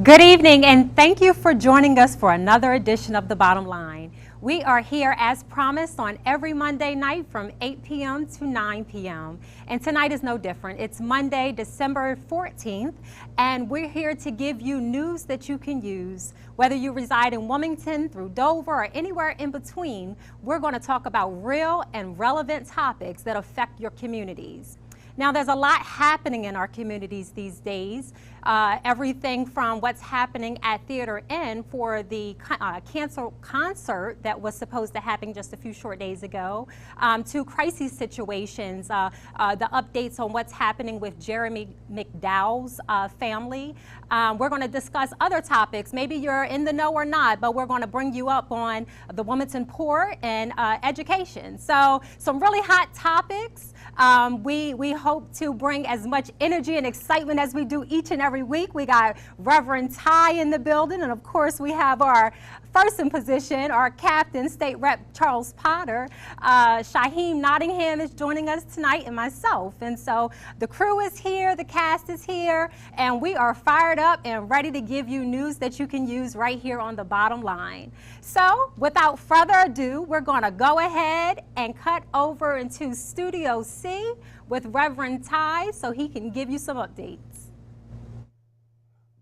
Good evening, and thank you for joining us for another edition of The Bottom Line. We are here as promised on every Monday night from 8 p.m. to 9 p.m. And tonight is no different. It's Monday, December 14th, and we're here to give you news that you can use. Whether you reside in Wilmington, through Dover, or anywhere in between, we're going to talk about real and relevant topics that affect your communities. Now, there's a lot happening in our communities these days. Everything from what's happening at Theater Inn for the canceled concert that was supposed to happen just a few short days ago, to crisis situations, the updates on what's happening with Jeremy McDowell's family. We're going to discuss other topics. Maybe you're in the know or not, but we're going to bring you up on the Wilmington Poor and education. So some really hot topics. We hope to bring as much energy and excitement as we do each and every week. We got Reverend Ty in the building, and of course we have our first in position, our captain, State Rep Charles Potter. Shaheem Nottingham is joining us tonight, and myself. And so the crew is here, the cast is here, and we are fired up and ready to give you news that you can use right here on The Bottom Line. So without further ado, we're going to go ahead and cut over into Studio C with Reverend Ty so he can give you some updates.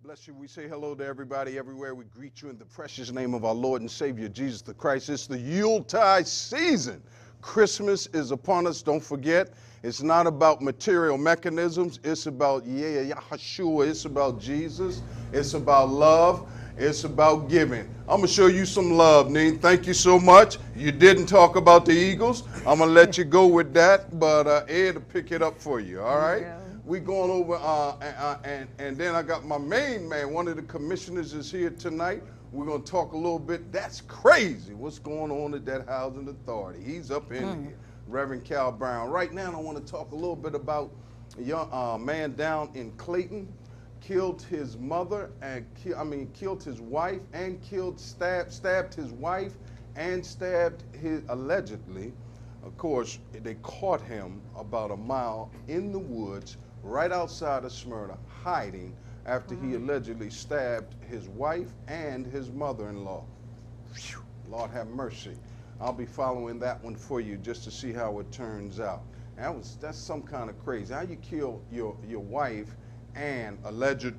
Bless you. We say hello to everybody everywhere. We greet you in the precious name of our Lord and Savior, Jesus the Christ. It's the Yuletide season. Christmas is upon us. Don't forget, it's not about material mechanisms. It's about Yahshua. It's about Jesus. It's about love. It's about giving. I'm going to show you some love, Neen. Thank you so much. You didn't talk about the Eagles. I'm going to let you go with that, but Ed will pick it up for you, all right? Yeah. We going over, and then I got my main man, one of the commissioners is here tonight. We're going to talk a little bit. That's crazy what's going on at that housing authority. He's up in here, Reverend Cal Brown. Right now, I want to talk a little bit about a young man down in Clayton. Killed his mother and killed his wife and stabbed his wife and stabbed his, allegedly. Of course, they caught him about a mile in the woods right outside of Smyrna, hiding after he allegedly stabbed his wife and his mother-in-law. Lord have mercy. I'll be following that one for you just to see how it turns out. That's some kind of crazy. How you kill your wife and allegedly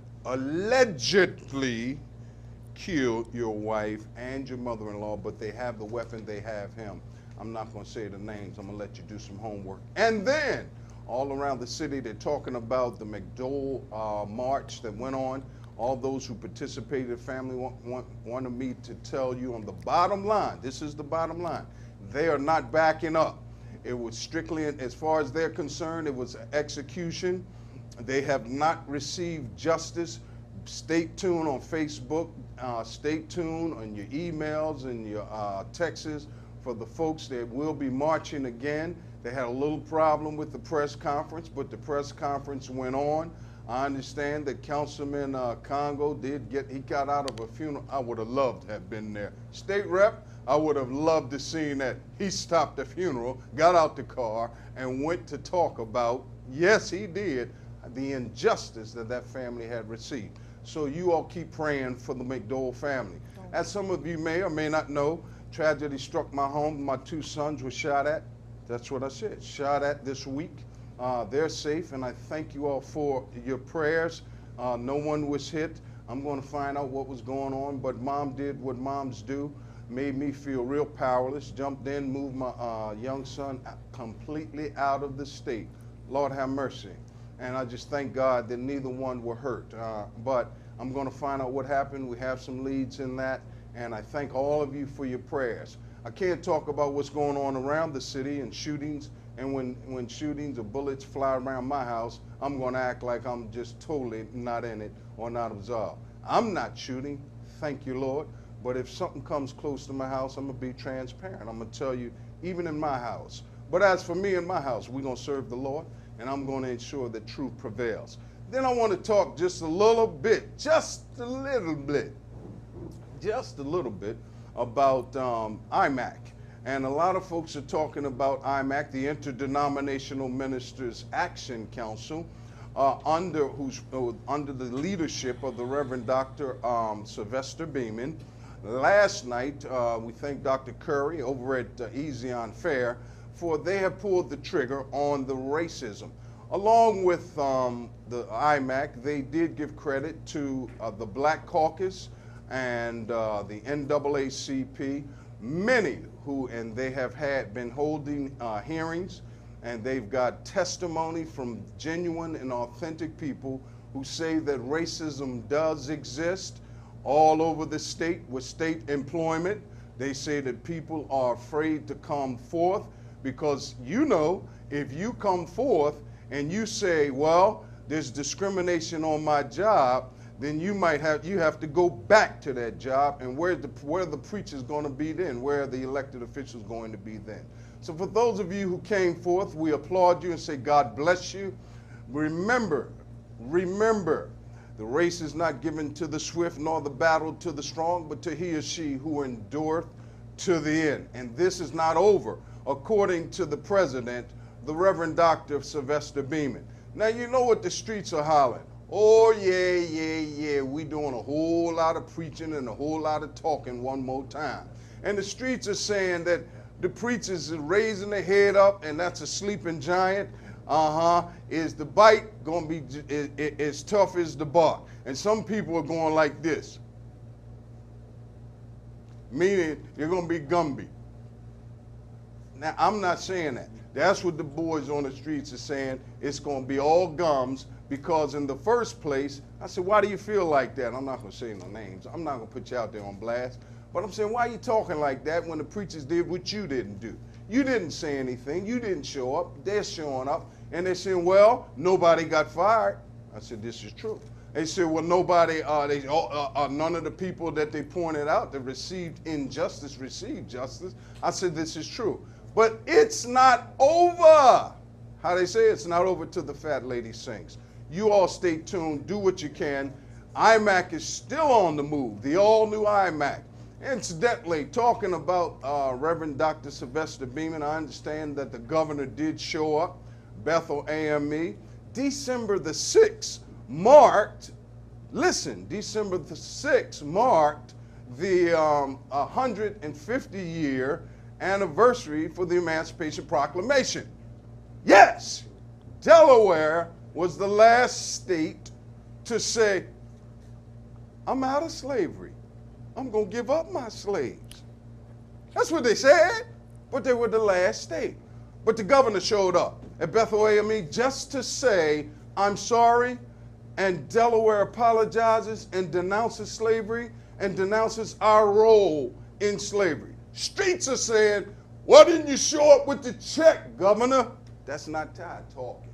kill your wife and your mother-in-law, but they have the weapon, they have him. I'm not going to say the names. I'm going to let you do some homework. And then all around the city, they're talking about the McDowell march that went on. All those who participated, family wanted me to tell you on the bottom line, this is the bottom line, they are not backing up. It was strictly, as far as they're concerned, it was execution. They have not received justice. Stay tuned on Facebook. Stay tuned on your emails and your texts for the folks that will be marching again. They had a little problem with the press conference, but the press conference went on. I understand that Councilman Congo he got out of a funeral. I would have loved to have been there. State Rep, I would have loved to seen that. He stopped the funeral, got out the car, and went to talk about, yes, he did, the injustice that family had received. So you all keep praying for the McDowell family. As some of you may or may not know, tragedy struck my home. My two sons were shot at. That's what I said, shot at this week. They're safe, and I thank you all for your prayers. No one was hit. I'm going to find out what was going on, but Mom did what moms do, made me feel real powerless, jumped in, moved my young son completely out of the state. Lord have mercy. And I just thank God that neither one were hurt. But I'm going to find out what happened. We have some leads in that. And I thank all of you for your prayers. I can't talk about what's going on around the city and shootings. And when shootings or bullets fly around my house, I'm going to act like I'm just totally not in it or not absolved. I'm not shooting, thank you, Lord. But if something comes close to my house, I'm going to be transparent. I'm going to tell you, even in my house. But as for me and my house, we're going to serve the Lord. And I'm going to ensure that truth prevails. Then I want to talk just a little bit about IMAC. And a lot of folks are talking about IMAC, the Interdenominational Ministers Action Council. under the leadership of the Reverend Dr. Sylvester Beeman. Last night, we thank Dr. Curry over at Easy on Fair for they have pulled the trigger on the racism. Along with the IMAC, they did give credit to the Black Caucus and the NAACP, many and they have been holding hearings, and they've got testimony from genuine and authentic people who say that racism does exist all over the state with state employment. They say that people are afraid to come forth because, you know, if you come forth and you say, well, there's discrimination on my job, then you have to go back to that job, and where the preacher's going to be then? Where are the elected officials going to be then? So for those of you who came forth, we applaud you and say God bless you. Remember, the race is not given to the swift nor the battle to the strong, but to he or she who endureth to the end. And this is not over, according to the president, the Reverend Dr. Sylvester Beeman. Now you know what the streets are hollering. Oh, yeah, we doing a whole lot of preaching and a whole lot of talking one more time. And the streets are saying that the preachers are raising their head up, and that's a sleeping giant. Is the bite going to be as tough as the bark? And some people are going like this, meaning you're going to be Gumby. Now, I'm not saying that. That's what the boys on the streets are saying. It's going to be all gums. Because in the first place, I said, why do you feel like that? I'm not going to say no names. I'm not going to put you out there on blast. But I'm saying, why are you talking like that when the preachers did what you didn't do? You didn't say anything. You didn't show up. They're showing up. And they're saying, well, nobody got fired. I said, this is true. They said, well, none of the people that they pointed out that received injustice received justice. I said, this is true. But it's not over. How they say it's not over till the fat lady sings. You all stay tuned, do what you can. IMAC is still on the move, the all-new IMAC. Incidentally, talking about Reverend Dr. Sylvester Beeman, I understand that the governor did show up, Bethel AME. December the 6th marked, December the 6th marked the 150-year anniversary for the Emancipation Proclamation. Yes, Delaware was the last state to say, I'm out of slavery. I'm going to give up my slaves. That's what they said, but they were the last state. But the governor showed up at Bethel AME just to say, I'm sorry, and Delaware apologizes and denounces slavery and denounces our role in slavery. Streets are saying, why didn't you show up with the check, Governor? That's not Todd talking.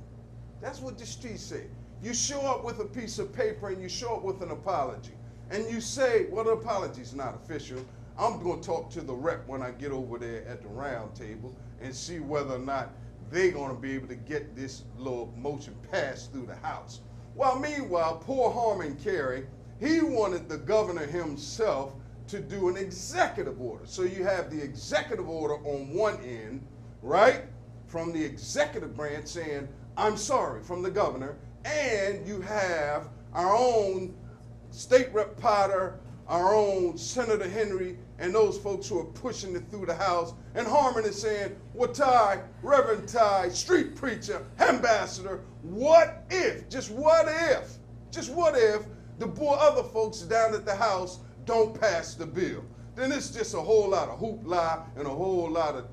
That's what the streets say. You show up with a piece of paper and you show up with an apology. And you say, well, the apology's not official. I'm going to talk to the rep when I get over there at the round table and see whether or not they're going to be able to get this little motion passed through the House. Well, meanwhile, poor Harmon Carey, he wanted the governor himself to do an executive order. So you have the executive order on one end, right, from the executive branch saying, I'm sorry, from the governor, and you have our own State Rep Potter, our own Senator Henry, and those folks who are pushing it through the House. And Harmon is saying, well, Ty, Reverend Ty, street preacher, ambassador, what if, just what if the other folks down at the House don't pass the bill? Then it's just a whole lot of hoopla and a whole lot of,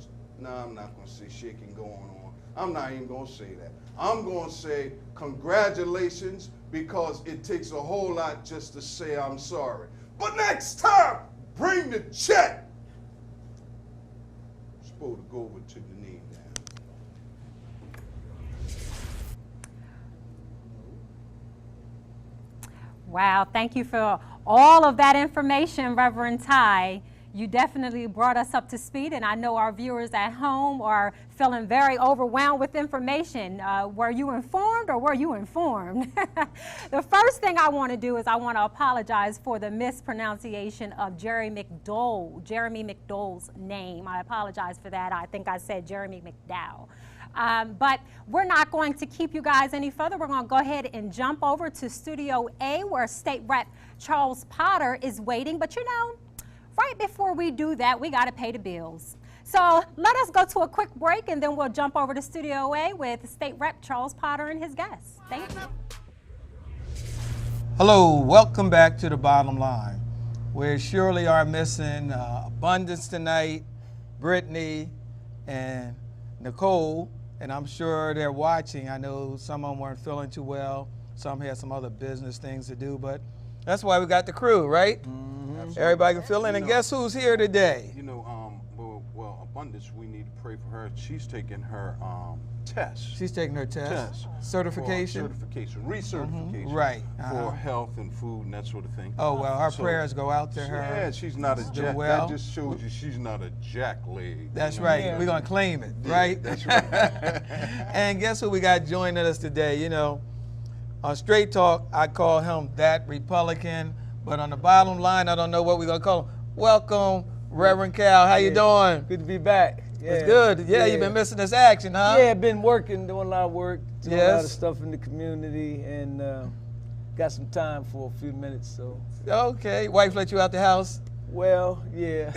I'm not going to say shaking going on. I'm not even going to say that. I'm going to say congratulations, because it takes a whole lot just to say I'm sorry. But next time, bring the check. I'm supposed to go over to the knee now. Wow, thank you for all of that information, Reverend Ty. You definitely brought us up to speed, and I know our viewers at home are feeling very overwhelmed with information. Were you informed or were you informed? The first thing I want to do is I want to apologize for the mispronunciation of Jeremy McDowell's name. I apologize for that. I think I said Jeremy McDowell. But we're not going to keep you guys any further. We're going to go ahead and jump over to Studio A, where State Rep Charles Potter is waiting. But you know, right before we do that, we got to pay the bills. So let us go to a quick break, and then we'll jump over to Studio A with State Rep Charles Potter and his guests. Thank you. Hello, welcome back to The Bottom Line. We surely are missing Abundance tonight, Brittany, and Nicole, and I'm sure they're watching. I know some of them weren't feeling too well. Some had some other business things to do, but that's why we got the crew, right? Absolutely. Everybody can fill in, and guess who's here today? You know, well, Abundance, we need to pray for her. She's taking her test. She's taking her test. Certification? Certification, recertification. Right. For health and food and that sort of thing. Oh, well, our prayers go out to her. Yeah, she's not a jack. Well. That just shows you she's not a jack leg. That's right. Yeah. We're going to claim it, right? That's right. And guess who we got joining us today? You know, on Straight Talk, I call him that Republican, but on The Bottom Line, I don't know what we're going to call him. Welcome, Reverend Cal. How you doing? Good to be back. Yeah. It's good. Yeah, you've been missing this action, huh? Yeah, been working, doing a lot of work, doing a lot Yes. of stuff in the community, and got some time for a few minutes. So, Okay. Wife let you out the house? well, yeah.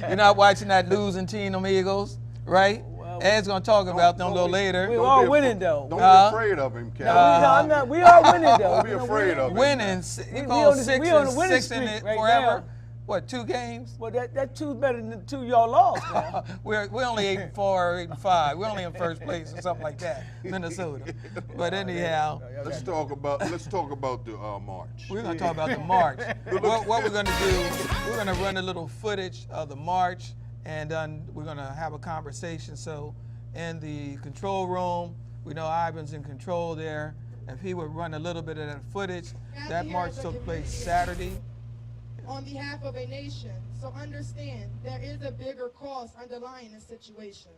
You're not watching that losing team, them Eagles, right? Well, Ed's going to talk about them a little be- later. we don't are be winning, though. Don't Huh? be afraid of him, Cal. I'm not. We are winning, though. Don't be You know, afraid of him. Winning, you we call on the- six we on and the winning six in streak it right forever? now. What, 2 games? Well, that two's better than the two y'all lost, man. We're only 8-4, 8-5. We're only in first place or something like that, Minnesota. But anyhow, Let's talk about the march. we're going to talk about the march. What we're going to do, we're going to run a little footage of the march, and then we're going to have a conversation. So in the control room, we know Ivan's in control there. If he would run a little bit of that footage, that march took place Saturday. On behalf of a nation, so understand there is a bigger cause underlying this situation.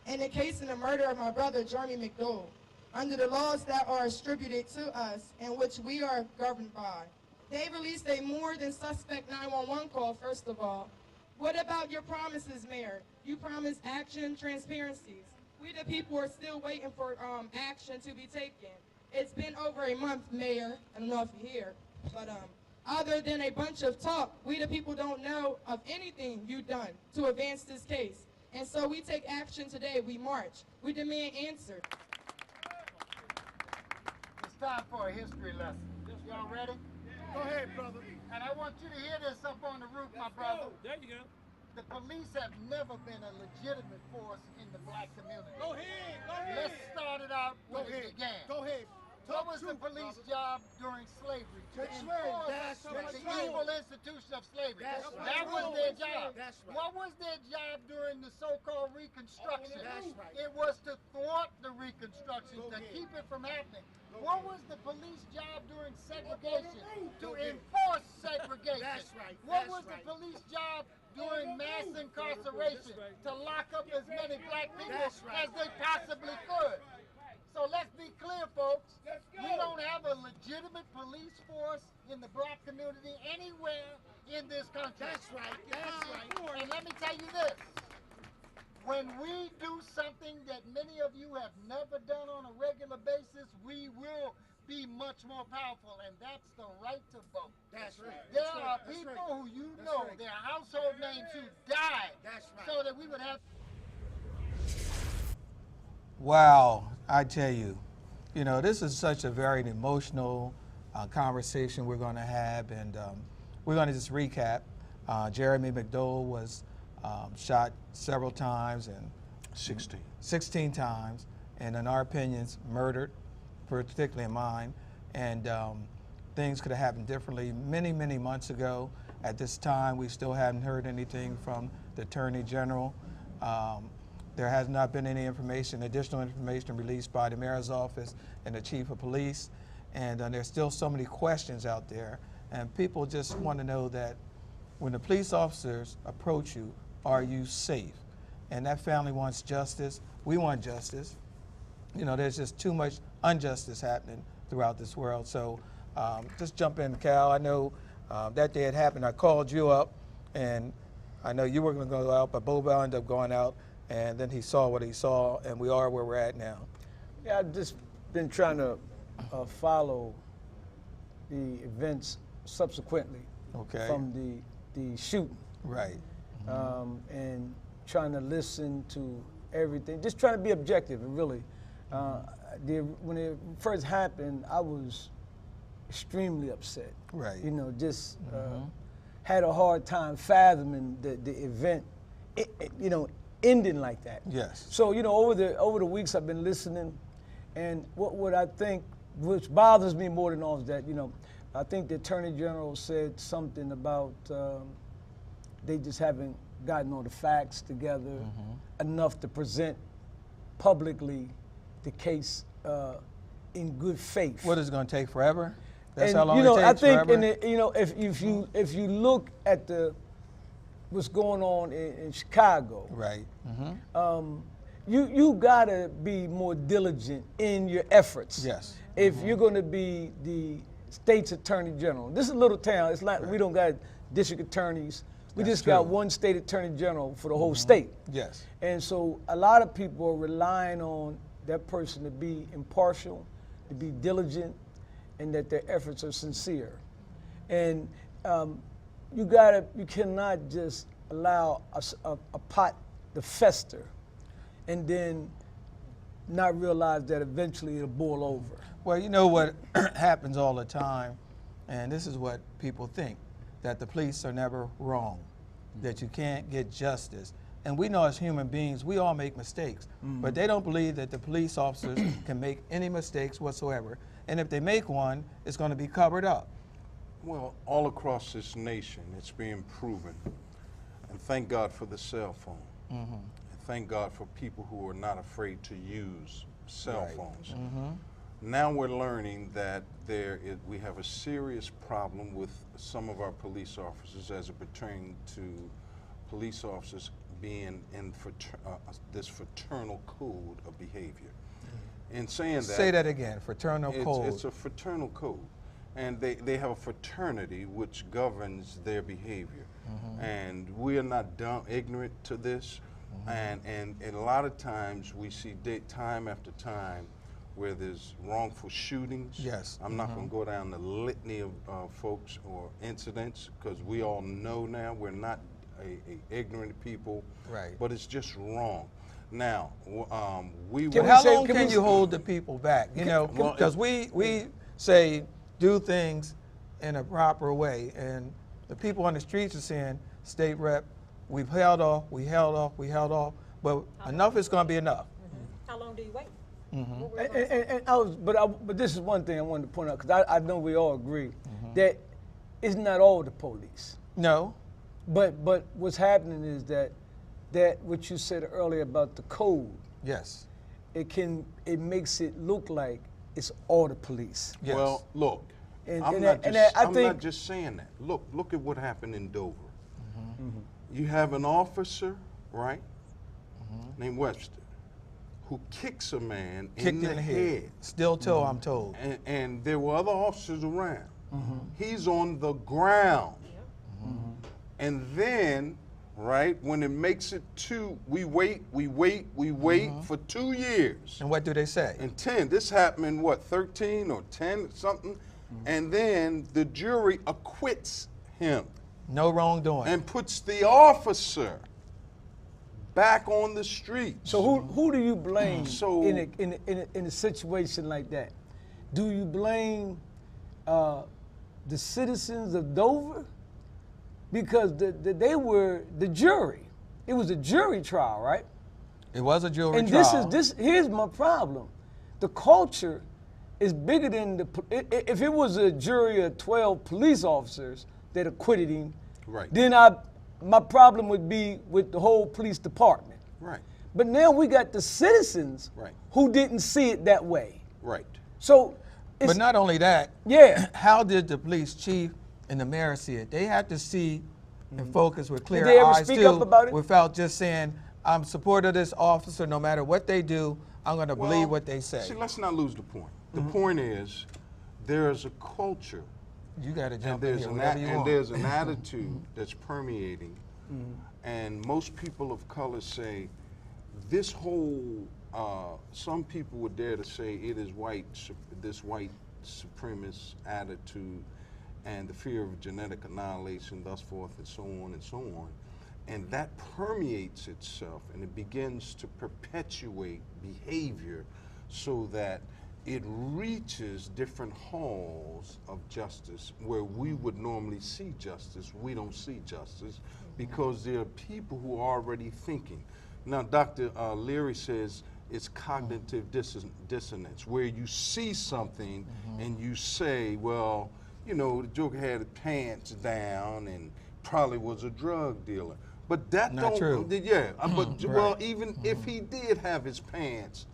In the case of the murder of my brother, Jeremy McDowell, under the laws that are distributed to us and which we are governed by, they released a more than suspect 911 call, first of all. What about your promises, Mayor? You promised action, transparencies. We the people are still waiting for action to be taken. It's been over a month, Mayor. I don't know if you're here, but other than a bunch of talk, we the people don't know of anything you've done to advance this case. And so we take action today. We march. We demand answers. It's time for a history lesson. Y'all ready? Go ahead, brother. And I want you to hear this up on the roof, my brother. There you go. The police have never been a legitimate force in the black community. Go ahead. Go ahead. Let's start it out when it began. Go ahead. What was the police job during slavery? To enforce the evil institution of slavery. That was their job. What was their job during the so-called Reconstruction? It was to thwart the Reconstruction, to keep it from happening. What was the police job during segregation? To enforce segregation. What was the police job during mass incarceration? To lock up as many black people as they possibly could. So let's be clear, folks. We don't have a legitimate police force in the black community anywhere in this country. That's right. That's right. And let me tell you this. When we do something that many of you have never done on a regular basis, we will be much more powerful, and that's the right to vote. That's right. There are people who you know, their household names who died so that we would have. Wow, I tell you, you know, this is such a very emotional conversation we're going to have, and we're going to just recap. Jeremy McDowell was shot several times, and 16 times, and in our opinions, murdered, particularly in mine, and things could have happened differently many, many months ago. At this time, we still haven't heard anything from the Attorney General. There has not been any additional information released by the Mayor's Office and the Chief of Police, and there's still so many questions out there, and people just want to know that when the police officers approach you, are you safe? And that family wants justice. We want justice. You know, there's just too much injustice happening throughout this world. So just jump in, Cal. I know that day it happened. I called you up, and I know you were going to go out, but Bobo ended up going out. and then he saw what he saw, and we are where we're at now. Yeah, I've just been trying to follow the events subsequently Okay. from the shooting, Right. and trying to listen to everything, just trying to be objective. And really, when it first happened, I was extremely upset. Right. You know, just had a hard time fathoming the event, ending like that. Yes. So over the weeks I've been listening, and what I think, which bothers me more than all, is that I think the Attorney General said something about they just haven't gotten all the facts together enough to present publicly the case in good faith. What is it going to take forever? That's And how long it I takes think forever? if you look at what's going on in Chicago, Right. you gotta be more diligent in your efforts. Yes. If you're going to be the state's attorney general, this is a little town. It's like we don't got district attorneys. We That's just got true. one state attorney general for the whole state. Yes. And so a lot of people are relying on that person to be impartial, to be diligent, and that their efforts are sincere. And you cannot just allow a pot to fester and then not realize that eventually it'll boil over. Well, you know what happens all the time, and this is what people think, that the police are never wrong, that you can't get justice. And we know as human beings, we all make mistakes, but they don't believe that the police officers can make any mistakes whatsoever. And if they make one, it's going to be covered up. Well, all across this nation, it's being proven. And thank God for the cell phone. And thank God for people who are not afraid to use cell Right. phones. Now we're learning that we have a serious problem with some of our police officers as it pertains to police officers being in this fraternal code of behavior. In saying that, Say that again, fraternal code. it's a fraternal code, and they have a fraternity which governs their behavior. And we are not ignorant to this, and a lot of times we see time after time where there's wrongful shootings. Yes. I'm not going to go down the litany of folks or incidents, because we all know now we're not a ignorant people, Right. but it's just wrong. Now, we Can But we how say- long can can we- you hold the people back? You know, well, because we say do things in a proper way, and the people on the streets are saying, State Rep, we've held off, but enough is going to be enough. How long do you wait? But this is one thing I wanted to point out, because I know we all agree that it's not all the police. No. But what's happening is that what you said earlier about the code, Yes. it makes it look like it's all the police. Yes. Well, look, And- I'm and not that- and just- that- I I'm think- not just saying that. Look at what happened in Dover. You have an officer, right, named Webster, who kicks a man Kicked in the head. Still till I'm told. And there were other officers around. He's on the ground. And then, right, when it makes it we wait for 2 years. And what do they say? And 10, this happened in what, 13 or 10 something? And then the jury acquits him No wrongdoing. and puts the officer back on the street. So who do you blame So- in a situation like that? Do you blame the citizens of Dover? Because they were the jury. It was a jury trial, right? It was a jury And trial. here's my problem. The culture is bigger than if it was a jury of 12 police officers that acquitted him, Right. then my problem would be with the whole police department. Right, But now we got the citizens Right. who didn't see it that way. right. So it's, But not only that, yeah. how did the police chief and the mayor see it? They had to see and focus with clear they ever eyes speak too, up about it? without just saying, I'm supportive of this officer, no matter what they do, I'm going to believe what they say. See, let's not lose the point. The point is, there is a culture You got to and jump in there's here an whenever you want. there's an attitude that's permeating, and most people of color say, this whole, some people would dare to say it is this white supremacist attitude and the fear of genetic annihilation, thus forth and so on and so on. And that permeates itself and it begins to perpetuate behavior so that it reaches different halls of justice where we would normally see justice. We don't see justice because there are people who are already thinking. Now, Dr. Leary says it's cognitive dissonance, where you see something and you say, well, you know, the joker had his pants down and probably was a drug dealer. But that Not true. Yeah, but Right. well, even if he did have his pants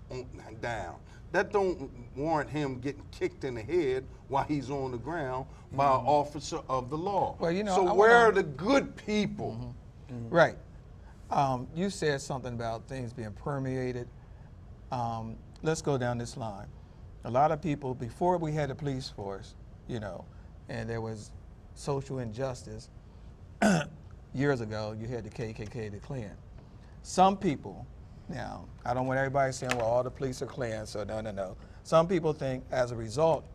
down, that don't warrant him getting kicked in the head while he's on the ground by an officer of the law. Well, you know, so I where wanna- are the good people? Right. You said something about things being permeated. Let's go down this line. A lot of people, before we had a police force, you know, and there was social injustice, years ago, you had the KKK, the Klan. Some people, now, I don't want everybody saying, well, all the police are Klan, so no. Some people think as a result,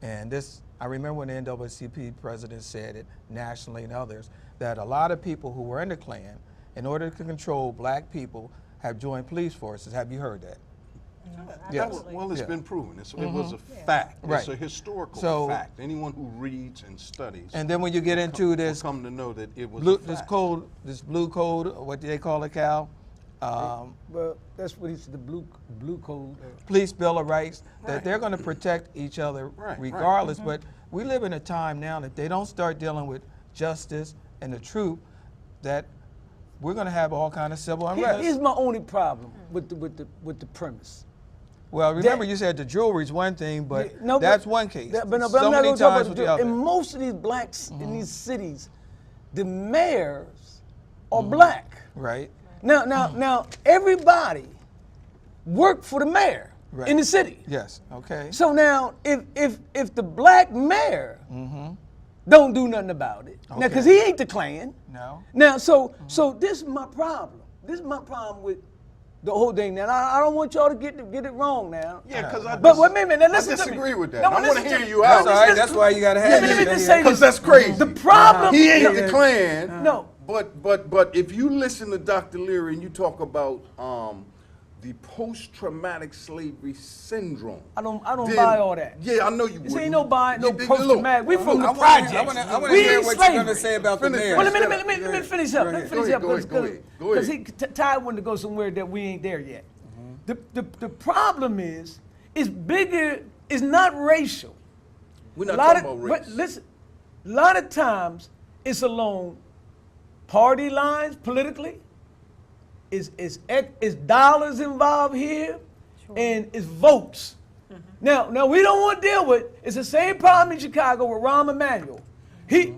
and this, I remember when the NAACP president said it nationally and others, that a lot of people who were in the Klan, in order to control black people, have joined police forces. Have you heard that? Yes. Well, it's Yeah. been proven. It was a fact. Right. It's a historical So- fact. Anyone who reads and studies And then when you get into will this come to know that it was blue, a fact. this blue code, what do they call it, Cal? Well, that's what he said, the blue code. Police Bill of Rights, that they're going to protect each other Right, regardless. But we live in a time now that they don't start dealing with justice and the truth, that we're going to have all kind of civil unrest. Here's my only problem with the premise. Well, remember you said the jewelry is one thing, but No, that's one case. But I'm so not many going to talk times about with the the other. In most of these blacks in these cities, the mayors are black. Right. Now, everybody worked for the mayor Right. in the city. Yes. Okay. So now, if the black mayor don't do nothing about it, now because Okay. he ain't the Klan. No. Now, so this is my problem. This is my problem with the whole thing. Now, I don't want y'all to get it wrong now. Yeah, because I, But wait a minute, now listen I to me. disagree with that. No, I want to listen hear to me. you No, out. That's all right. listen That's to why me. you got to Let have me it. just say Because this. that's crazy. The problem. He ain't no, the Klan. No. But if you listen to Dr. Leary and you talk about the post-traumatic slavery syndrome, I don't then- buy all that. Yeah, I know you. This wouldn't. ain't no buying, no You think- post-traumatic. We look, from look, the I wanna- projects. I wanna We hear in what you're going to slavery. say about the Finish mayor. that. Well, let me finish up. Let me finish up Go ahead, because go ahead. he Ty wanted to go somewhere that we ain't there yet. The problem is, it's bigger. It's not racial. We're not A lot talking of, about but race. listen, a lot of times it's along party lines politically. It's dollars involved here, and it's votes. Now we don't want to deal with. It's the same problem in Chicago with Rahm Emanuel.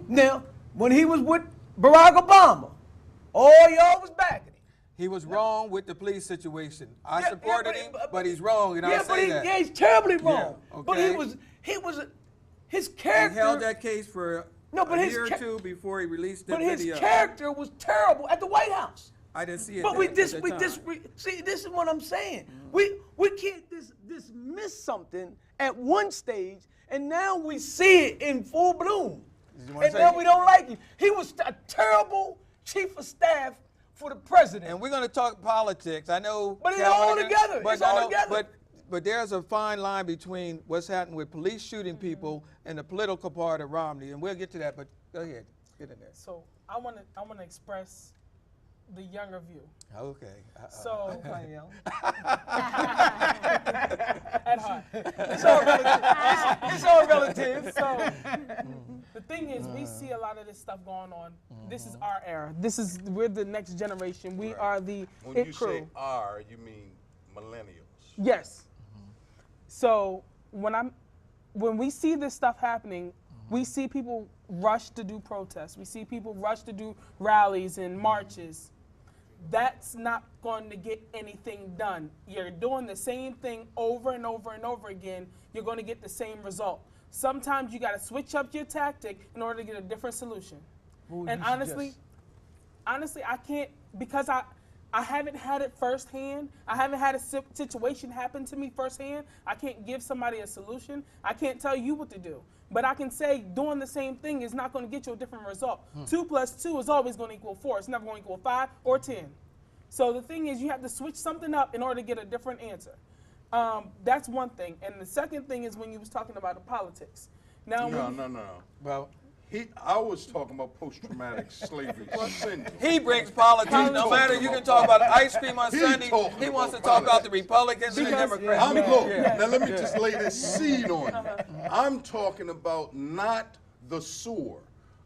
Now when he was with Barack Obama, all y'all was backing him. He was wrong with the police situation. I Yeah, supported yeah, him, but- but he's wrong, and Yeah, I'll say that. he's terribly wrong. Yeah, But okay. his He character. held that case for No, but a his year or cha- two before he released the But his video. character was terrible at the White House. I didn't see it. But at the time. see, this is what I'm saying. We can't dismiss something at one stage, and now we see it in full bloom. You wanna And say- now we don't like him. He was a terrible chief of staff for the president. And we're going to talk politics. I know. But it's Cal all wanna- together. But It's all I know- together. But there's a fine line between what's happening with police shooting people and the political part of Romney, and we'll get to that. But go ahead, get in there. So I want to express the younger view. Okay. So Fine, yo. at heart. It's all relative. So the thing is, we see a lot of this stuff going on. This is our era. We're the next generation. We are the When it you crew. say "R," you mean millennials. Yes. So when we see this stuff happening, we see people rush to do protests. We see people rush to do rallies and marches. That's not going to get anything done. You're doing the same thing over and over and over again. You're going to get the same result. Sometimes you got to switch up your tactic in order to get a different solution. What would And you honestly, suggest? I can't, because I haven't had it firsthand. I haven't had a situation happen to me firsthand. I can't give somebody a solution. I can't tell you what to do. But I can say doing the same thing is not going to get you a different result. 2 + 2 is always going to equal 4. It's never going to equal 5 or 10. So the thing is, you have to switch something up in order to get a different answer. That's one thing. And the second thing is when you was talking about the politics. Now, No. Well, I was talking about post-traumatic slavery syndrome. he brings politics. No matter, you can talk about ice cream on He Sunday. talking He wants to about talk about the politics. Republicans and the Because- Democrats. I'm Yeah. look. Yeah. Now let me just lay this seed on you. I'm talking about not the sewer.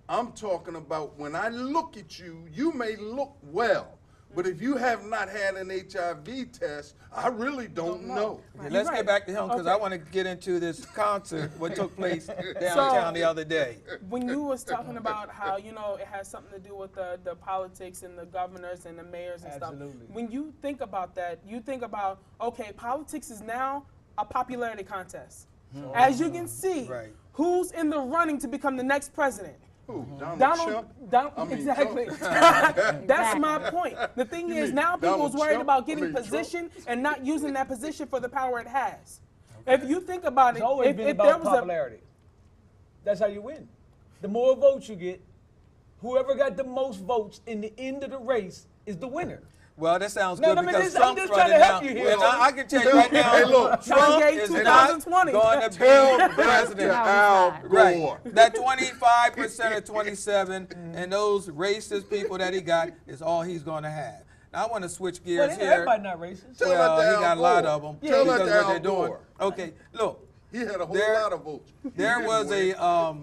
I'm talking about when I look at you, you may look well, but if you have not had an HIV test, I really don't know. Okay, let's Right. get back to him because Okay. I want to get into this concert, what took place downtown the other day. when you was talking about how, you know, it has something to do with the politics and the governors and the mayors and Absolutely. stuff. When you think about that, you think about, okay, politics is now a popularity contest. As you can see, Right. who's in the running to become the next president? Who? Donald Trump? Donald, I mean, exactly. Trump. That's my point. The thing You is, mean now Donald people's worried Trump? about I getting mean, Trump. position and not using that position for the power it has. If you think about It's it, always if, been if there about was popularity. That's how you win. The more votes you get, whoever got the most votes in the end of the race is the winner. Well, that sounds No, good no, but because this- I'm Trump's just trying to running help now. you here. And I can tell you right now, Hey, look, Trump Kanye is not 2020. going to Tell be that president. to No, Al he's not. Gore. Right. That 25% of 27 and those racist people that he got is all he's going to have. Now, I want to switch gears Well, here. everybody not racist. Tell that Well, to he Al got a lot Gore. of them Tell that because to of what Al they're doing. Gore. Okay, look, He had a whole There- lot of votes. He there didn't was win. a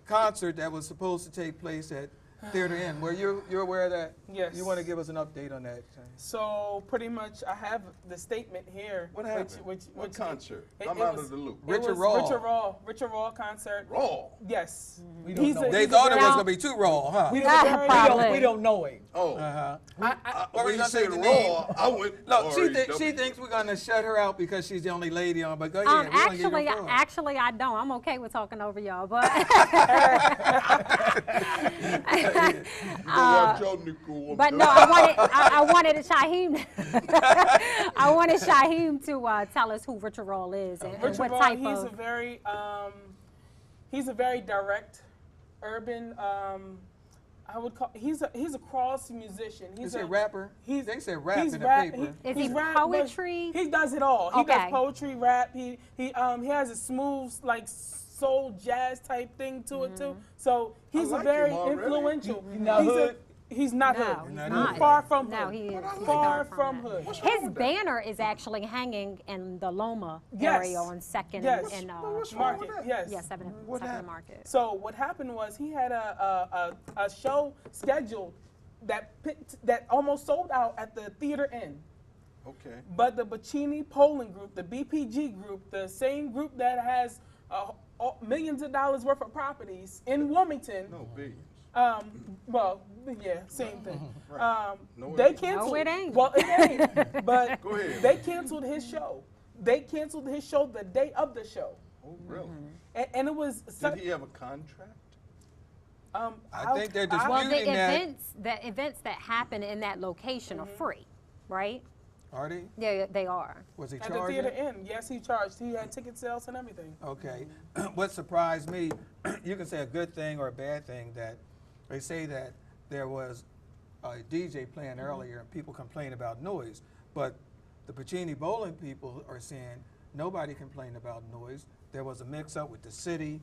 concert that was supposed to take place at Theater Inn. Were you're aware of that? Yes. You want to give us an update on that? So pretty much, I have the statement here. What happened? What concert? I'm out of the loop. Richard Richard Raw. Richard Raw concert. Raw. Yes. We don't know. They he's a thought it was very- going to be too raw, huh? We Yeah, don't, probably. we don't know him. Oh. Uh-huh. I, What were When you you gonna say said the Raw, I went. Look, she R-E-W. thinks we're going to shut her out because she's the only lady on, but go ahead. we wanna get your phone. Actually, I don't. I'm okay with talking over y'all, but but no, I wanted Shaheem. I wanted Shaheem to tell us who Richard Raw is and Richard what Raw, type he's of. a very direct, urban. I would call he's a cross musician. He's Is he a rapper? He's, They say rap he's in the rap- paper. Is he's he rap, but poetry? He does it all. He Okay. does poetry, rap. He has a smooth like soul jazz type thing to it too. So he's like a very him already. influential. He not hood? He's not No, hood. he's not not. hood. Far from No, hood. he is. He's Far from that. hood. His banner is actually hanging in the Loma Yes. area on Second Yes. and What's wrong with Market. that? Yes. yeah, Second What and happened? Market. So what happened was he had a show scheduled that almost sold out at the Theater Inn. Okay. But the Bacini Polling Group, the BPG group, the same group that has millions of dollars worth of properties in Wilmington. No billions. Well, yeah, same thing. No, it They ain't. canceled. No, it ain't. Well, it ain't. But Go ahead. they canceled his show. They canceled his show the day of the show, Oh, really? and it was. Did he have a contract? I think they're Well, disputing that. the events that happen in that location are free, right? Are they? Yeah, they are. Was he At the Theater charging? Inn, yes, he charged. He had ticket sales and everything. Okay. What surprised me, you can say a good thing or a bad thing, that they say that there was a DJ playing earlier and people complain about noise, but the Pacini Bowling people are saying nobody complained about noise. There was a mix-up with the city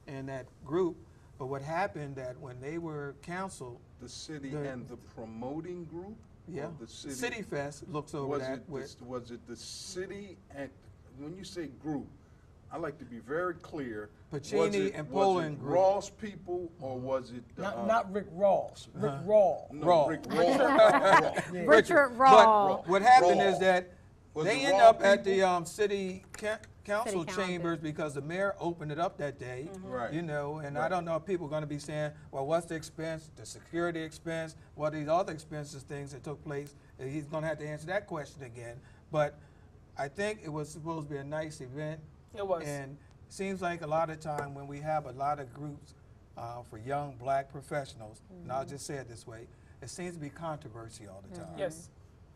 and that group, but what happened that when they were canceled, The city The- and the promoting group? yeah, Or the city? City Fest looks over Was that it, with, was it the city and, when you say group, I like to be very clear. Pacini and Poland Was it group. Ross people or was it? Not Rick Ross. Rick Raw. no, Raw. Rick Raw. Richard Raw. But what happened Raw. is that Was they it end Raw up at the people? city council City council. chambers because the mayor opened it up that day. Right. You know, and I Right. don't know if people are going to be saying, well, what's the expense, the security expense, what are these other expenses, things that took place. He's going to have to answer that question again. But I think it was supposed to be a nice event. It was. And seems like a lot of time when we have a lot of groups for young black professionals, and I'll just say it this way, it seems to be controversy all the time. Yes.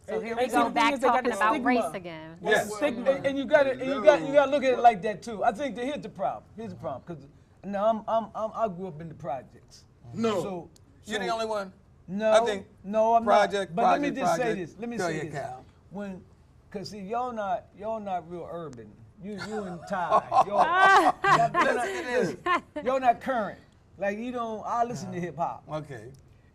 So here And we see, go the thing back is they got talking the about stigma. race again. Yes. Stigma. And you got to look at it like that too. I think that here's the problem. Because now I grew up in the projects. No. So You're the only one. no, I think no, I'm project, not. But let me project, just say project. this. Let me Go say ahead, this. Cal. Cause see, y'all not real urban. You and Ty. Y'all not current. Like you don't. I listen to hip hop, Okay.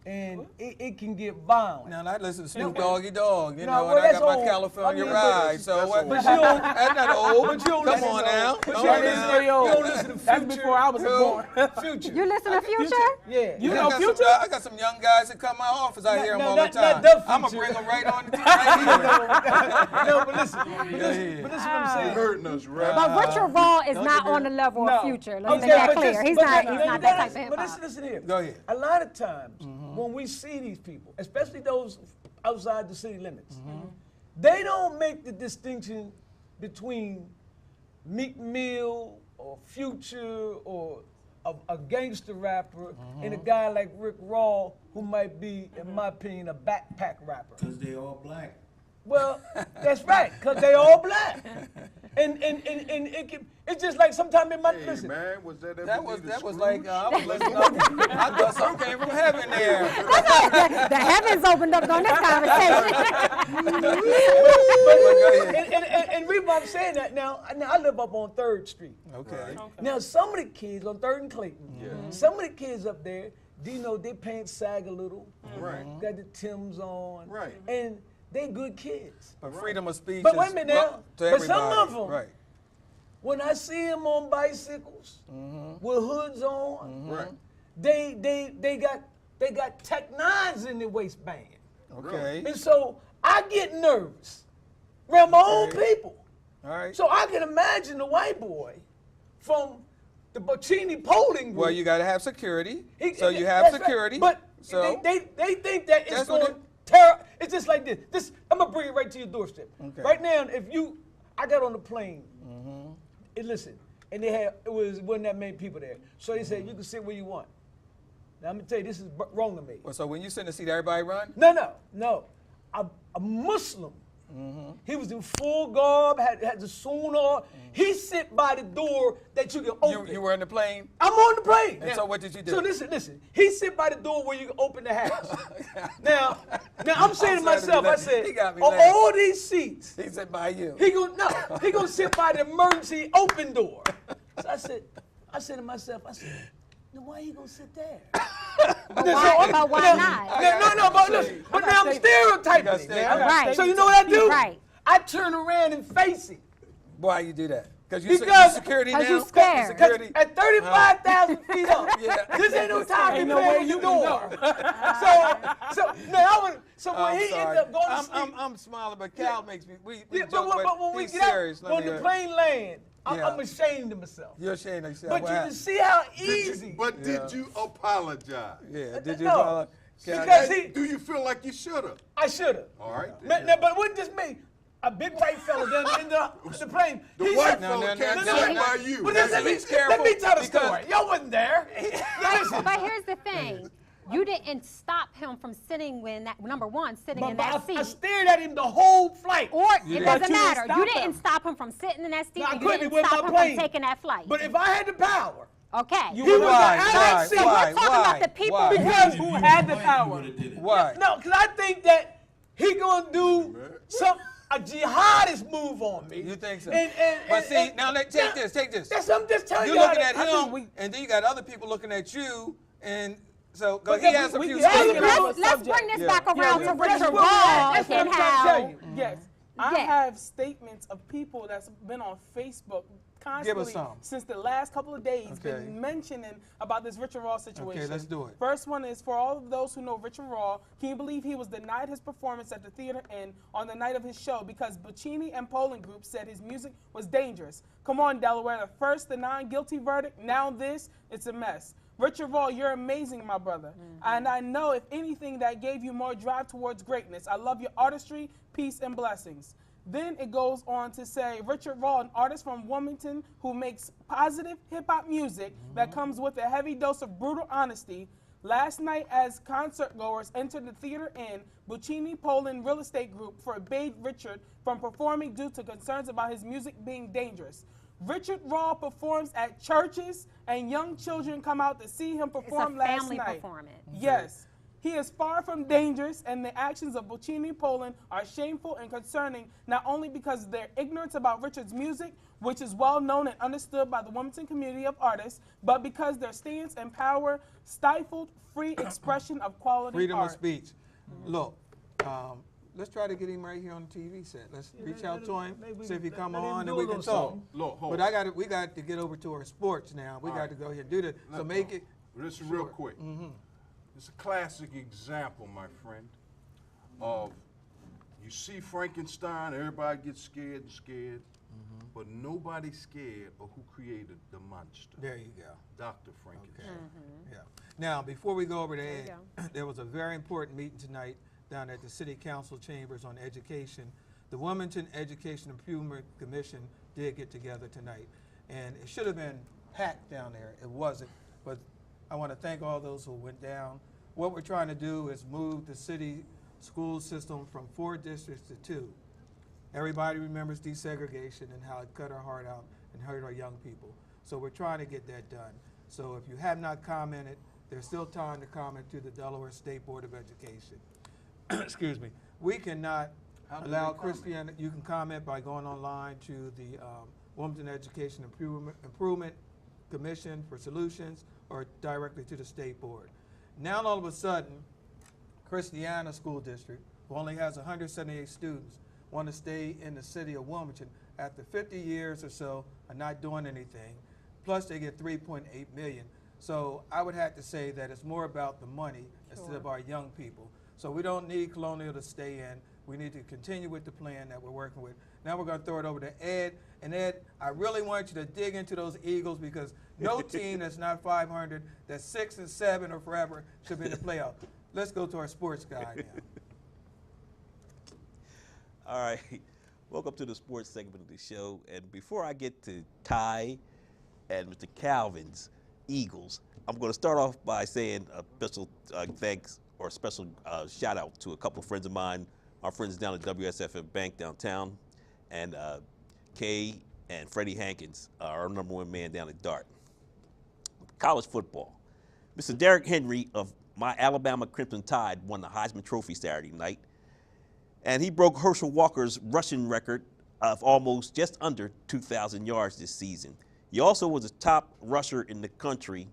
and it can get violent. Now I listen to Snoop Doggy Dogg, you No, know, well, and I that's got my old. California I mean, ride. So what? old. But you don't- That's not old. But you don't Come listen on to- now. but Come you on don't now. listen to- you don't listen to That's Future. before I was born. Future. You listen to Future? Yeah. You I know got Future? I got some young guys that come to my office. I hear them no, all not- the time. not the I'm gonna Future. bring them right on the right here. No, but listen. But listen what I'm saying. Hurting us, right? But Richard Raw is don't not you on the level No. of Future. Let's Okay, make that but clear. this- He's but not that- that type of hip But hop. listen here. Go ahead. A lot of times when we see these people, especially those outside the city limits, they don't make the distinction between Meek Mill or Future or a gangster rapper and a guy like Rick Raw who might be, in my opinion, a backpack rapper. Because they all black. Well, that's right, because they all black. And it's just like sometimes in my, Hey, listen, man, was that ever That was Scrooge? like I was listening. I thought something came from heaven there. The heavens opened up on this conversation. and reason why I'm saying that now I live up on 3rd Street. Okay. Now some of the kids on 3rd and Clayton, some of the kids up there, do you know they pants sag a little, Right. got the Timbs on, Right. and they good kids. But freedom of speech. But wait is a minute now. to But everybody. some of 'em- Right. When I see them on bicycles with hoods on, Right. they got Tech 9s in their waistband. Okay. And so I get nervous around my own people. All right. So I can imagine the white boy from the Bocini polling group. Well, you got to have security. He- So you have that's right. security. But so they think that it's That's what going to it- tear. It's just like this. I'm gonna bring it right to your doorstep. Okay. Right now, I got on the plane. And listen, and wasn't that many people there. So they said you can sit where you want. Now I'm gonna tell you, this is wrong to me. well, so when you sit in the seat, everybody run. No. A Muslim. He was in full garb, had the suit on. He sit by the door that you can open. You were in the plane. I'm on the plane. And so what did you do? So listen. He sit by the door where you can open the hatch. now I'm saying to myself, I said, He got me on laughing. all these seats, He said by you. he gonna sit by the emergency open door. So I said to myself, then why he gonna sit there? But why not? But now I'm stereotyping it. stereotyped. now. Right. So you know what I do? Right. I turn around and face it. Why you do that? You Because- security 'cause now. you scared. Security. At 35,000 feet up, Yeah. this ain't no time to Ain't be no way playing you the can door. So when I'm he sorry. ended up going to sleep, I'm smiling, but Cal makes me. We yeah, joke, but when we he's get out, serious. Let when me, the plane land, Yeah. I'm ashamed of myself. You're ashamed of yourself. But What you can happened? see how easy. But did you apologize? Yeah. Did you No. follow? Cal, Because Hey, do you feel like you should have? I should have. All right. But it wasn't just me. A big white fella down in the plane. The he white said- fella can't no, sit no. by you. But just let me tell the because- story. Y'all wasn't there. But here's the thing. You didn't stop him from sitting number one, sitting in that I seat. stared at him the whole flight. Or it didn't. doesn't But you didn't matter. stop You didn't him. stop him from sitting in that seat. No, I And you couldn't. didn't It wasn't stop my him plane. from taking that flight. But if I had the power, Okay. He was Why? the Why? Alex. We're talking about the people Why? because Who had the power? Why? no, because I think that he gonna do a jihadist move on me. You think so? And But see, now take this. That's I'm just telling You're you. looking at I think him, and then you got other people looking at you, and so But he has a we few can- statements. Let's bring this Yeah. back around Yeah, to that's Richard what- Raw that's what and I'm trying to tell how. you. Yes. I Yeah. have statements of people that's been on Facebook constantly some. since the last couple of days Okay. been mentioning about this Richard Raw situation. let's do it. First one is for all of those who know Richard Raw. Can you believe he was denied his performance at the Theater Inn on the night of his show because Bocini and Polling Group said his music was dangerous? Come on, Delaware. First the non-guilty verdict, now this. It's a mess. Richard Raw, you're amazing, my brother. And I know if anything that gave you more drive towards greatness. I love your artistry, peace, and blessings. Then it goes on to say, Richard Raw, an artist from Wilmington who makes positive hip-hop music that comes with a heavy dose of brutal honesty. Last night, as concert goers entered the Theater Inn, Buccini Poland Real Estate Group forbade Richard from performing due to concerns about his music being dangerous. Richard Raw performs at churches, and young children come out to see him perform last family night. performance. Yes. He is far from dangerous, and the actions of Buccini Poland are shameful and concerning, not only because of their ignorance about Richard's music, which is well known and understood by the Wilmington community of artists, but because their stance and power stifled free expression of quality Freedom art. of speech. Look, let's try to get him right here on the TV set. Let's reach out to him, see if he come on, and we can talk. Look, hold But we got to get over to our sports now. We got to go ahead and do this. So make it. This is real quick. It's a classic example, my friend, of you see Frankenstein, everybody gets scared and scared, but nobody's scared of who created the monster. There you go. Dr. Frankenstein. Yeah. Now, before we go over to you Ed, there was a very important meeting tonight down at the City Council chambers on education. The Wilmington Education Improvement Commission did get together tonight, and it should have been packed down there. It wasn't, but I want to thank all those who went down. What we're trying to do is move the city school system from 4 districts to 2. Everybody remembers desegregation and how it cut our heart out and hurt our young people. So we're trying to get that done. So if you have not commented, there's still time to comment to the Delaware State Board of Education. Excuse me. We cannot allow Christian, you can comment by going online to the Wilmington Education Improvement Commission for Solutions or directly to the State Board. Now all of a sudden, Christiana School District, who only has 178 students, want to stay in the city of Wilmington after 50 years or so of not doing anything. Plus they get $3.8 million. So I would have to say that it's more about the money instead of our young people. So we don't need Colonial to stay in. We need to continue with the plan that we're working with. Now we're going to throw it over to Ed. And Ed, I really want you to dig into those Eagles because no team that's not 500, that's 6 and 7 or forever should be in the playoff. Let's go to our sports guy now. All right, welcome to the sports segment of the show. And before I get to Ty and Mr. Calvin's Eagles, I'm going to start off by saying a special thanks or a special shout out to a couple of friends of mine, our friends down at WSFF Bank downtown, and Kay and Freddie Hankins, our #1 man down at Dart. College football. Mr. Derrick Henry of my Alabama Crimson Tide won the Heisman Trophy Saturday night. And he broke Herschel Walker's rushing record of almost just under 2,000 yards this season. He also was the top rusher in the country,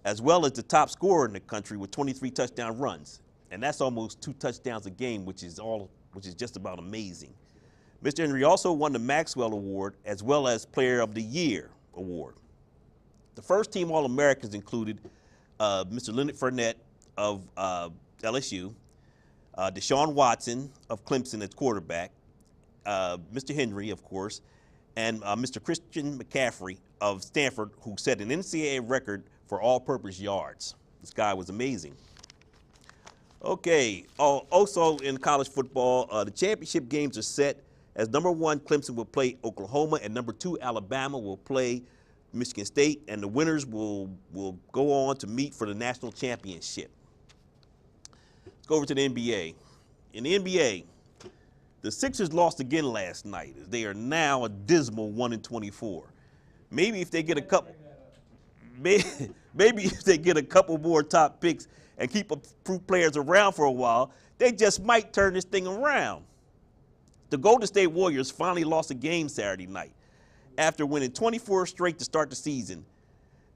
as well as the top scorer in the country with 23 touchdown runs. And that's almost 2 touchdowns a game, which is just about amazing. Mr. Henry also won the Maxwell Award as well as Player of the Year award. The first team All-Americans included Mr. Leonard Fournette of LSU, Deshaun Watson of Clemson as quarterback, Mr. Henry, of course, and Mr. Christian McCaffrey of Stanford, who set an NCAA record for all-purpose yards. This guy was amazing. Okay, also in college football, the championship games are set as #1 Clemson will play Oklahoma and #2 Alabama will play Michigan State, and the winners will go on to meet for the national championship. Let's go over to the NBA. In the NBA, the Sixers lost again last night. They are now a dismal 1-24. Maybe if they get a couple, maybe if they get a couple more top picks and keep players around for a while, they just might turn this thing around. The Golden State Warriors finally lost a game Saturday night after winning 24 straight to start the season.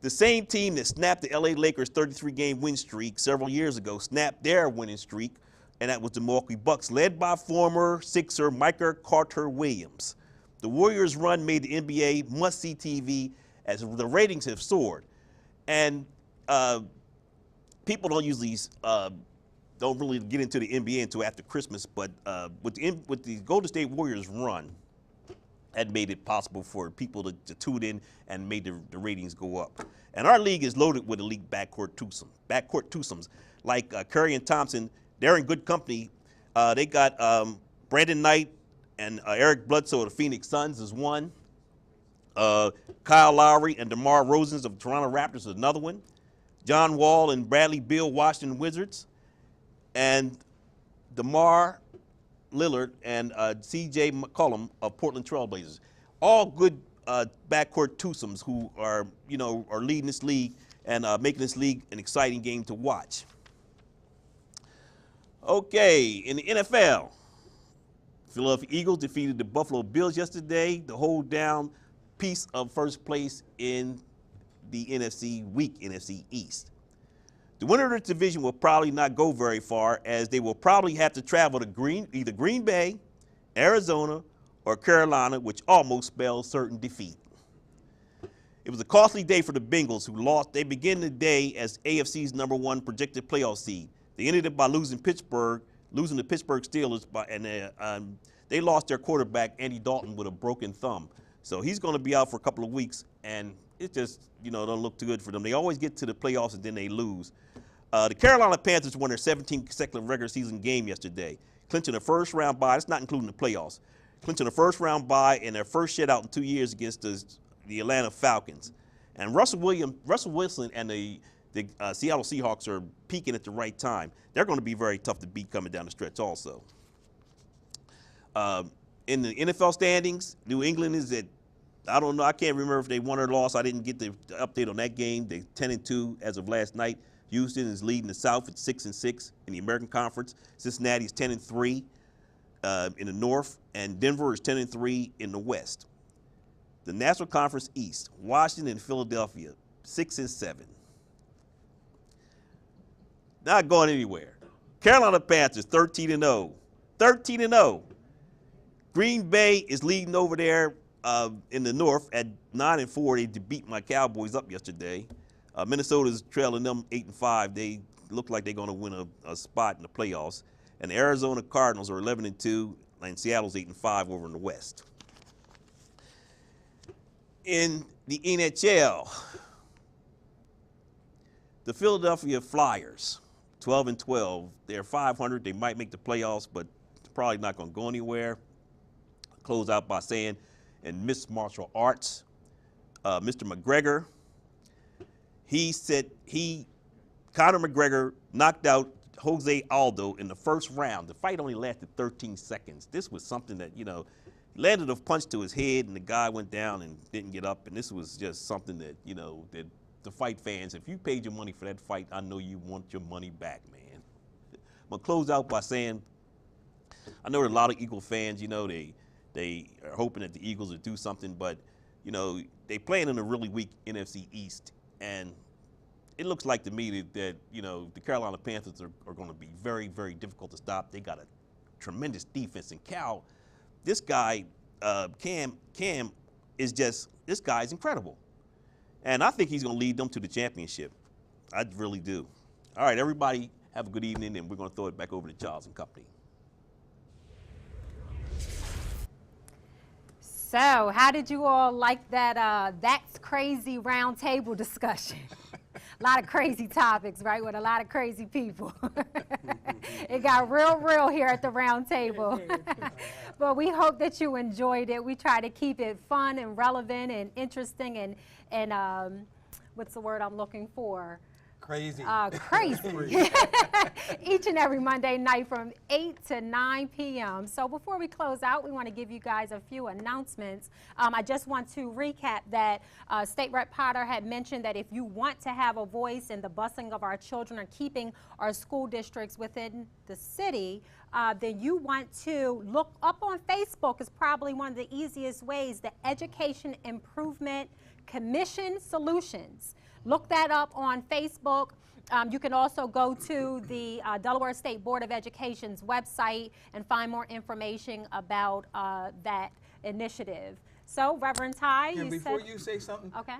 The same team that snapped the LA Lakers' 33-game win streak several years ago snapped their winning streak, and that was the Milwaukee Bucks, led by former Sixer Michael Carter-Williams. The Warriors' run made the NBA must-see TV as the ratings have soared. And people don't usually don't really get into the NBA until after Christmas, but with the Golden State Warriors' run, that made it possible for people to tune in and made the ratings go up. And our league is loaded with elite backcourt twosomes. Like Curry and Thompson, they're in good company. They got Brandon Knight and Eric Bledsoe of the Phoenix Suns is one. Kyle Lowry and DeMar Rosen of the Toronto Raptors is another one. John Wall and Bradley Beal, Washington Wizards, and DeMar Lillard and C.J. McCollum of Portland Trailblazers. All good backcourt twosomes who are leading this league and making this league an exciting game to watch. Okay, in the NFL, Philadelphia Eagles defeated the Buffalo Bills yesterday to hold down piece of first place in the weak NFC East. The winner of this division will probably not go very far, as they will probably have to travel to either Green Bay, Arizona, or Carolina, which almost spells certain defeat. It was a costly day for the Bengals, who lost. They began the day as AFC's #1 projected playoff seed. They ended it by losing the Pittsburgh Steelers, and they lost their quarterback, Andy Dalton, with a broken thumb. So he's going to be out for a couple of weeks, and it just don't look too good for them. They always get to the playoffs and then they lose. The Carolina Panthers won their 17th consecutive regular season game yesterday, clinching a first-round bye. That's not including the playoffs. Clinching a first-round bye in their first shutout in 2 years against the Atlanta Falcons. And Russell Wilson and the Seattle Seahawks are peaking at the right time. They're going to be very tough to beat coming down the stretch also. In the NFL standings, New England is at, I don't know, I can't remember if they won or lost. I didn't get the update on that game. They're 10-2 as of last night. Houston is leading the South at 6-6 in the American Conference. Cincinnati is 10-3 in the North, and Denver is 10-3 in the West. The National Conference East, Washington and Philadelphia, 6-7. Not going anywhere. Carolina Panthers, 13-0. 13-0. Green Bay is leading over there in the North at 9-4. They beat my Cowboys up yesterday. Minnesota's trailing them 8-5. They look like they're going to win a spot in the playoffs. And the Arizona Cardinals are 11-2, and Seattle's 8-5 over in the West. In the NHL, the Philadelphia Flyers, 12-12. They're 500. They might make the playoffs, but probably not going to go anywhere. Close out by saying, in mixed martial arts, Mr. McGregor, Conor McGregor knocked out Jose Aldo in the first round. The fight only lasted 13 seconds. This was something that, landed a punch to his head and the guy went down and didn't get up. And this was just something that, that the fight fans, if you paid your money for that fight, I know you want your money back, man. I'm going to close out by saying, I know there are a lot of Eagle fans, they are hoping that the Eagles will do something, but, they playing in a really weak NFC East. And it looks like to me that the Carolina Panthers are going to be very, very difficult to stop. They got a tremendous defense. And Cal, this guy, Cam is just, this guy is incredible. And I think he's going to lead them to the championship. I really do. All right, everybody, have a good evening, and we're going to throw it back over to Charles and Company. So, how did you all like that That's Crazy round table discussion? A lot of crazy topics, right, with a lot of crazy people. It got real here at the round table. But we hope that you enjoyed it. We try to keep it fun and relevant and interesting and what's the word I'm looking for? Crazy. Crazy. Each and every Monday night from 8 to 9 p.m. So before we close out, we want to give you guys a few announcements. I just want to recap that State Rep Potter had mentioned that if you want to have a voice in the busing of our children or keeping our school districts within the city, then you want to look up on Facebook is probably one of the easiest ways, the Education Improvement Commission Solutions. Look that up on Facebook. You can also go to the Delaware State Board of Education's website and find more information about that initiative. So, Reverend Ty, Before you say something, okay.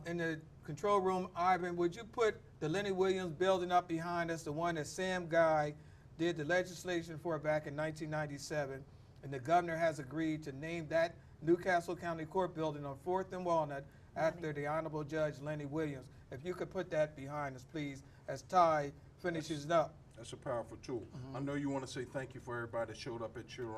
In the control room, Ivan, would you put the Lenny Williams building up behind us, the one that Sam Guy did the legislation for back in 1997, and the governor has agreed to name that Newcastle County Court building on 4th and Walnut after the Honorable Judge Lenny Williams. If you could put that behind us, please, as Ty finishes it up. That's a powerful tool. I know you want to say thank you for everybody that showed up at your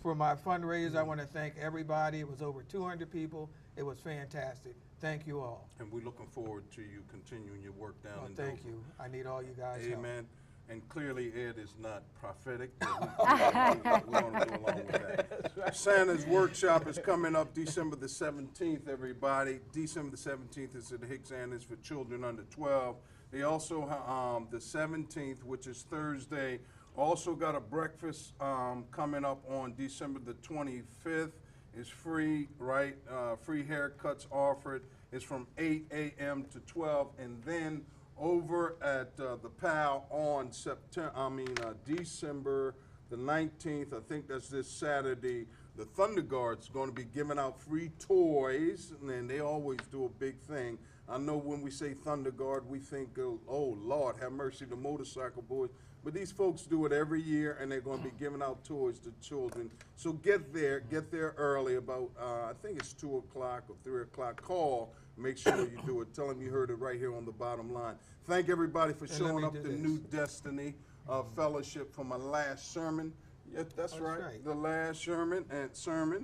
For my fundraiser, I want to thank everybody. It was over 200 people. It was fantastic. Thank you all. And we're looking forward to you continuing your work down Oh, in thank Dover. you. I need all you guys' help. Amen. And clearly Ed is not prophetic, but we're going to go along with that. Santa's Workshop is coming up December the 17th, everybody. December the 17th is at the Hicks Annex for children under 12. They also, the 17th, which is Thursday, also got a breakfast coming up on December the 25th. It's free, right? Free haircuts offered. It's from 8 a.m. to 12. And then over at the PAL on December the 19th, I think that's this Saturday, the Thunder Guard's going to be giving out free toys, and they always do a big thing. I know when we say Thunder Guard, we think, oh, Lord, have mercy, the motorcycle boys. But these folks do it every year, and they're going to be giving out toys to children. So get there early, about, I think it's 2 o'clock or 3 o'clock. Call, make sure you do it. Tell them you heard it right here on the bottom line. Thank everybody for showing up to New Destiny Fellowship for my last sermon. Yes, that's right. The last sermon,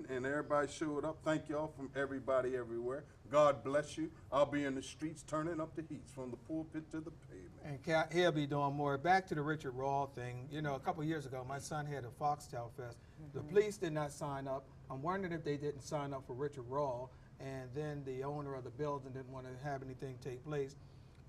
and everybody showed up. Thank y'all from everybody everywhere. God bless you. I'll be in the streets turning up the heat from the pulpit to the pavement. And he'll be doing more. Back to the Richard Raw thing. You know, a couple years ago, my son had a Foxtail Fest. The police did not sign up. I'm wondering if they didn't sign up for Richard Raw, and then the owner of the building didn't want to have anything take place.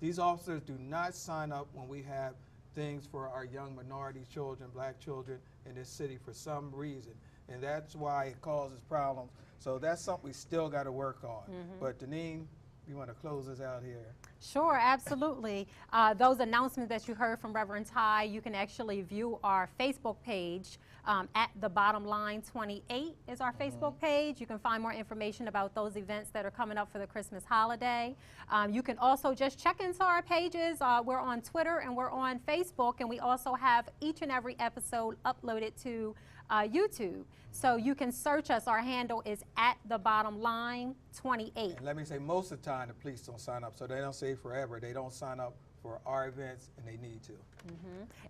These officers do not sign up when we have things for our young minority children, black children in this city for some reason. And that's why it causes problems. So that's something we still got to work on. But Deneen, you want to close us out here? Sure, absolutely. Those announcements that you heard from Reverend Ty, you can actually view our Facebook page at The Bottom Line 28 is our Facebook page. You can find more information about those events that are coming up for the Christmas holiday. You can also just check into our pages. We're on Twitter and we're on Facebook, and we also have each and every episode uploaded to YouTube. So you can search us. Our handle is at The Bottom Line 28. And let me say, most of the time the police don't sign up, so they don't say forever. They don't sign up for our events, and they need to.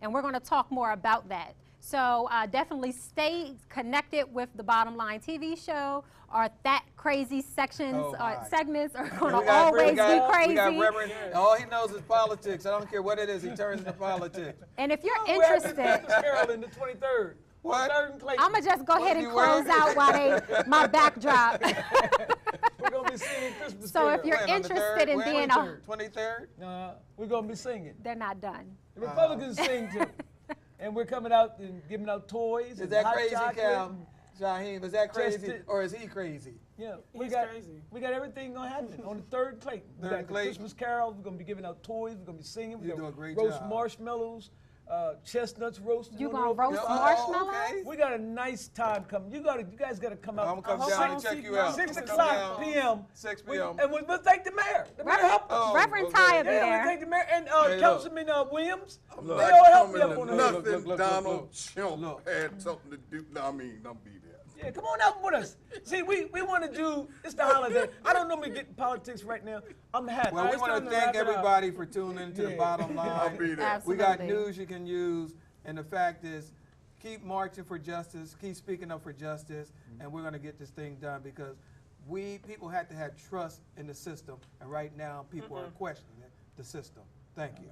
And we're going to talk more about that. So definitely stay connected with the Bottom Line TV show. Our That Crazy sections, segments are going to always be crazy. We got Reverend, all he knows is politics. I don't care what it is, he turns into politics. And if you're interested, Carolyn, the 23rd. What? I'm going to just go ahead and close out while my backdrop. We're going to be singing Christmas So if carols. you're interested in being a... 23rd? We're going to be singing. They're not done. The Republicans sing too. And we're coming out and giving out toys. Is that crazy, Cal? Shaheem, is that crazy, or is he crazy? Yeah, He's crazy. We got everything gonna happen on the third plate. We got the Christmas carols. We're gonna be giving out toys. We're gonna be singing. We're You do gonna a great roast job. marshmallows, chestnuts roasted. You on the gonna roast. roast Oh, marshmallows? okay. We got a nice time coming. You guys gotta come out. I'm gonna come down and check you out. 6 Come o'clock down. p.m. 6 p.m. And we'll thank the mayor. The mayor helped us. Oh, Reverend okay. Ty will be Yeah, we there. thank the mayor and look. Councilman Williams. I'm They not all helped me coming up on to that. nothing. Look, Donald Trump look. had something to do. I mean, I'll be there. Yeah, come on out with us. See, we want to do, it's the holiday. I don't normally get in politics right now. I'm happy. Well, we It's want time to wrap thank it up. everybody for tuning into the Yeah. Bottom I'll Line. be there. Absolutely. We got news you can use, and the fact is, keep marching for justice, keep speaking up for justice, and we're going to get this thing done because people had to have trust in the system, and right now people are questioning the system. Thank you.